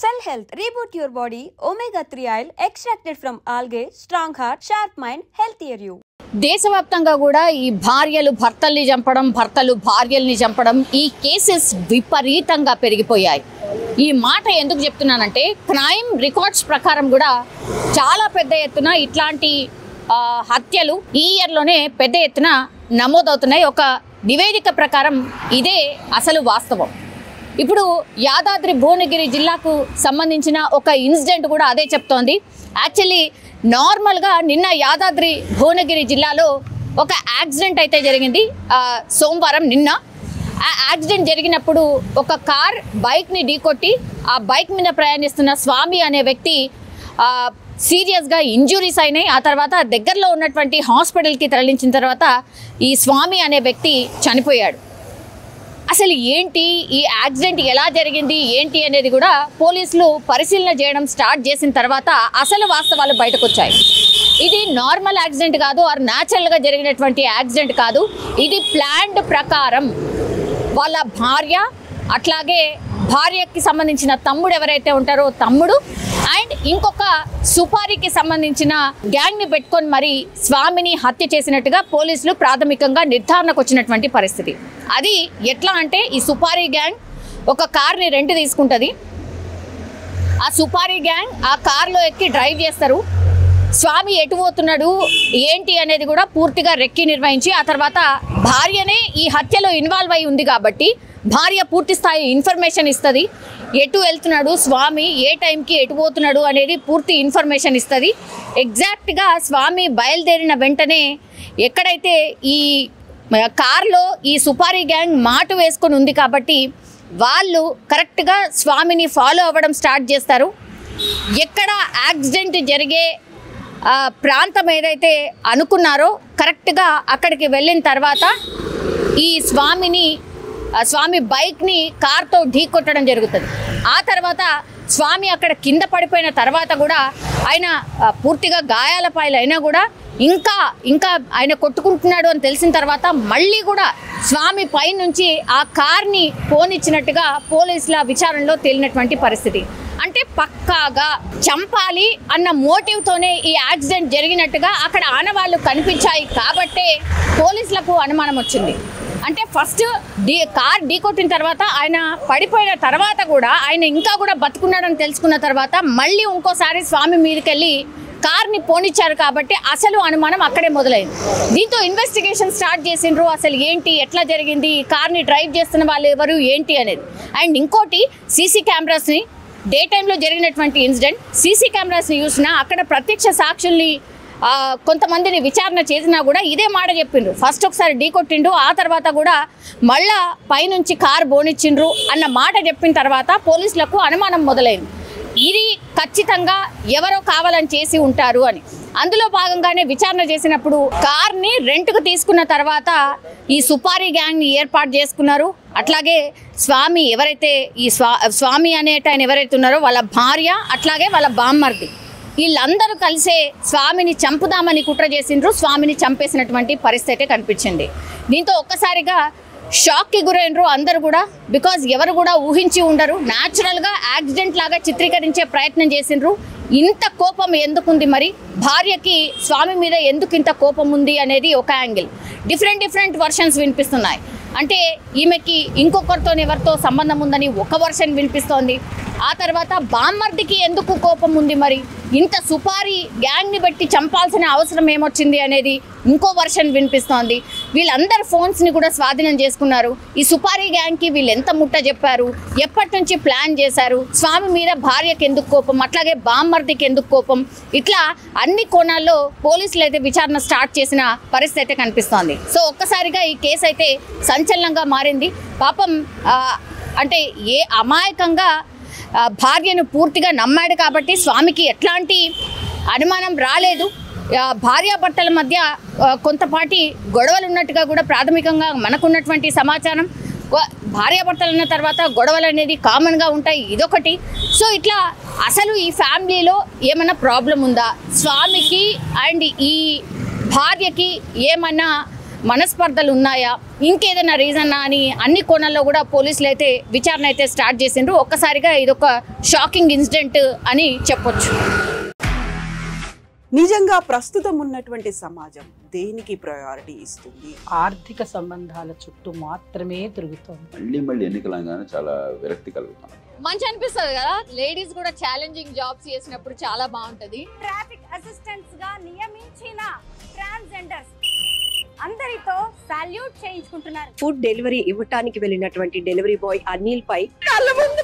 Cell Health, reboot your body, omega-3 oil extracted from algae, strong heart, sharp mind, healthier you. దేశవ్యాప్తంగా కూడా ఈ భార్యలు భర్తల్ని చంపడం, భర్తలు భార్యల్ని చంపడం ఈ కేసెస్ విపరీతంగా పెరిగిపోయాయి. ఈ మాట ఎందుకు చెప్తున్నానంటే క్రైమ్ రికార్డ్స్ ప్రకారం కూడా చాలా పెద్ద ఎత్తున ఇట్లాంటి హత్యలు ఈ ఇయర్లోనే పెద్ద ఎత్తున నమోదవుతున్నాయి. ఒక నివేదిక ప్రకారం ఇదే అసలు వాస్తవం. ఇప్పుడు యాదాద్రి భువనగిరి జిల్లాకు సంబంధించిన ఒక ఇన్సిడెంట్ కూడా అదే చెప్తోంది. యాక్చువల్లీ నార్మల్గా నిన్న యాదాద్రి భువనగిరి జిల్లాలో ఒక యాక్సిడెంట్ అయితే జరిగింది. సోమవారం నిన్న ఆ యాక్సిడెంట్ జరిగినప్పుడు ఒక కార్ బైక్ని ఢీకొట్టి ఆ బైక్ మీద ప్రయాణిస్తున్న స్వామి అనే వ్యక్తి సీరియస్గా ఇంజురీస్ అయినాయి. ఆ తర్వాత దగ్గరలో ఉన్నటువంటి హాస్పిటల్కి తరలించిన తర్వాత ఈ స్వామి అనే వ్యక్తి చనిపోయాడు. అసలు ఏంటి ఈ యాక్సిడెంట్, ఎలా జరిగింది ఏంటి అనేది కూడా పోలీసులు పరిశీలన చేయడం స్టార్ట్ చేసిన తర్వాత అసలు వాస్తవాలు బయటకు వచ్చాయి. ఇది నార్మల్ యాక్సిడెంట్ కాదు, ఆర్ న్యాచురల్గా జరిగినటువంటి యాక్సిడెంట్ కాదు. ఇది ప్లాన్డ్ ప్రకారం వాళ్ళ భార్య, అట్లాగే భార్యకి సంబంధించిన తమ్ముడు ఎవరైతే ఉంటారో తమ్ముడు అండ్ ఇంకొక సుపారికి సంబంధించిన గ్యాంగ్ని పెట్టుకొని మరి స్వామిని హత్య చేసినట్టుగా పోలీసులు ప్రాథమికంగా నిర్ధారణకు వచ్చినటువంటి పరిస్థితి. అది ఎట్లా అంటే ఈ సుపారీ గ్యాంగ్ ఒక కార్ని రెంట్ తీసుకుంటుంది. ఆ సుపారీ గ్యాంగ్ ఆ కార్లో ఎక్కి డ్రైవ్ చేస్తారు. స్వామి ఎటు పోతున్నాడు ఏంటి అనేది కూడా పూర్తిగా రెక్కి నిర్వహించి ఆ తర్వాత భార్యనే ఈ హత్యలో ఇన్వాల్వ్ అయి ఉంది కాబట్టి భార్య పూర్తి స్థాయి ఇన్ఫర్మేషన్ ఇస్తుంది. ఎటు వెళ్తున్నాడు స్వామి, ఏ టైంకి ఎటు పోతున్నాడు అనేది పూర్తి ఇన్ఫర్మేషన్ ఇస్తుంది. ఎగ్జాక్ట్గా స్వామి బయలుదేరిన వెంటనే ఎక్కడైతే ఈ కార్లో ఈ సుపారీ గ్యాంగ్ మాటు వేసుకొని ఉంది కాబట్టి వాళ్ళు కరెక్ట్గా స్వామిని ఫాలో అవ్వడం స్టార్ట్ చేస్తారు. ఎక్కడ యాక్సిడెంట్ జరిగే ప్రాంతం ఏదైతే అనుకున్నారో కరెక్ట్గా అక్కడికి వెళ్ళిన తర్వాత ఈ స్వామి బైక్ని కార్తో ఢీకొట్టడం జరుగుతుంది. ఆ తర్వాత స్వామి అక్కడ కింద పడిపోయిన తర్వాత కూడా ఆయన పూర్తిగా గాయాల పాయలు అయినా కూడా ఇంకా ఆయన కొట్టుకుంటున్నాడు అని తెలిసిన తర్వాత మళ్ళీ కూడా స్వామి పై నుంచి ఆ కార్ని పోనిచ్చినట్టుగా పోలీసుల విచారణలో తేలినటువంటి పరిస్థితి. అంటే పక్కాగా చంపాలి అన్న మోటివ్తోనే ఈ యాక్సిడెంట్ జరిగినట్టుగా అక్కడ ఆనవాళ్ళు కనిపించాయి కాబట్టే పోలీసులకు అనుమానం వచ్చింది. అంటే ఫస్ట్ కార్ ఢీకొట్టిన తర్వాత ఆయన పడిపోయిన తర్వాత కూడా ఆయన ఇంకా కూడా బతుకున్నాడని తెలుసుకున్న తర్వాత మళ్ళీ ఇంకోసారి స్వామి మీదకి వెళ్ళి కార్ని పోనిచ్చారు కాబట్టి అసలు అనుమానం అక్కడే మొదలైంది. దీంతో ఇన్వెస్టిగేషన్ స్టార్ట్ చేసిండ్రు. అసలు ఏంటి, ఎట్లా జరిగింది, కార్ని డ్రైవ్ చేస్తున్న వాళ్ళు ఎవరు ఏంటి అనేది. అండ్ ఇంకోటి సీసీ కెమెరాస్ని డే టైంలో జరిగినటువంటి ఇన్సిడెంట్ సీసీ కెమెరాస్ని చూసినా అక్కడ ప్రత్యక్ష సాక్షుల్ని కొంతమందిని విచారణ చేసినా కూడా ఇదే మాట చెప్పిండ్రు. ఫస్ట్ ఒకసారి ఢీకొట్టిండ్రు, ఆ తర్వాత కూడా మళ్ళా పైనుంచి కారు బోనిచ్చిండ్రు అన్న మాట చెప్పిన తర్వాత పోలీసులకు అనుమానం మొదలైంది. ఇది ఖచ్చితంగా ఎవరో కావాలని చేసి ఉంటారు అని. అందులో భాగంగానే విచారణ చేసినప్పుడు కార్ని రెంట్కు తీసుకున్న తర్వాత ఈ సుపారీ గ్యాంగ్ని ఏర్పాటు చేసుకున్నారు. అట్లాగే స్వామి ఎవరైతే ఈ స్వామి అనేట ఆయన ఎవరైతే ఉన్నారో వాళ్ళ భార్య, అట్లాగే వాళ్ళ బామ్మర్ది, వీళ్ళందరూ కలిసే స్వామిని చంపుదామని కుట్ర చేసిండ్రు. స్వామిని చంపేసినటువంటి పరిస్థితి కనిపించింది. దీంతో ఒక్కసారిగా షాక్కి గురైనరు అందరూ కూడా. బికాజ్ ఎవరు కూడా ఊహించి ఉండరు. న్యాచురల్గా యాక్సిడెంట్ లాగా చిత్రీకరించే ప్రయత్నం చేసిండ్రు. ఇంత కోపం ఎందుకుంది, మరి భార్యకి స్వామి మీద ఎందుకు ఇంత కోపం ఉంది అనేది ఒక యాంగిల్. డిఫరెంట్ వర్షన్స్ వినిపిస్తున్నాయి. అంటే ఈమెకి ఇంకొకరితో ఎవరితో సంబంధం ఉందని ఒక వర్షన్ వినిపిస్తోంది. ఆ తర్వాత బామ్మర్దికి ఎందుకు కోపం ఉంది, మరి ఇంత సుపారీ గ్యాంగ్ని బట్టి చంపాల్సిన అవసరం ఏమొచ్చింది అనేది ఇంకో వర్షన్ వినిపిస్తోంది. వీళ్ళందరి ఫోన్స్ని కూడా స్వాధీనం చేసుకున్నారు. ఈ సుపారీ గ్యాంగ్కి వీళ్ళు ఎంత ముట్ట చెప్పారు, ఎప్పటి నుంచి ప్లాన్ చేశారు, స్వామి మీద భార్యకి ఎందుకు కోపం, అట్లాగే బామ్మర్దికి ఎందుకు కోపం, ఇట్లా అన్ని కోణాల్లో పోలీసులు అయితే విచారణ స్టార్ట్ చేసిన పరిస్థితి అయితే కనిపిస్తోంది. సో ఒక్కసారిగా ఈ కేసు అయితే సంచలనంగా మారింది. పాపం అంటే ఏ అమాయకంగా భార్యను పూర్తిగా నమ్మాడు కాబట్టి స్వామికి ఎట్లాంటి అనుమానం రాలేదు. భార్యాభర్తల మధ్య కొంతపాటి గొడవలు ఉన్నట్టుగా కూడా ప్రాథమికంగా మనకున్నటువంటి సమాచారం. భార్యాభర్తలు అన్న తర్వాత గొడవలు అనేది కామన్గా ఉంటాయి, ఇదొకటి. సో ఇట్లా అసలు ఈ ఫ్యామిలీలో ఏమన్నా ప్రాబ్లం ఉందా, స్వామికి అండ్ ఈ భార్యకి ఏమన్నా మనస్పర్ధలు ఉన్నాయా, ఇంకేదైనా రీజన్నా అని అన్ని కోణాల్లో కూడా పోలీసులు అయితే విచారణ అయితే స్టార్ట్ చేసిండ్రు. ఒక్కసారిగా ఇదొక షాకింగ్ ఇన్సిడెంట్ అని చెప్పొచ్చు. నిజంగా ప్రస్తుతం ఉన్నటువంటి సమాజం దేనికి ప్రయారిటీ ఇస్తుంది? ఆర్థిక సంబంధాల చుట్టూ మాత్రమే తిరుగుతోంది. మళ్ళీ ఎన్నికలంగానే చాలా విరక్తి కలుగుతాం. మంచి అనిపిస్తుంది కదా, లేడీస్ కూడా ఛాలెంజింగ్ జాబ్స్ చేసినప్పుడు చాలా బాగుంటది. ట్రాఫిక్ అసిస్టెంట్స్ గా నియమించిన ట్రాన్స్జెండర్స్ అందరితో సాల్యూట్ చేయించుకుంటున్నారు. ఫుడ్ డెలివరీ ఇవ్వటానికి వెళ్ళినటువంటి డెలివరీ బాయ్ అనిల్ పై కళ్ళ ముందు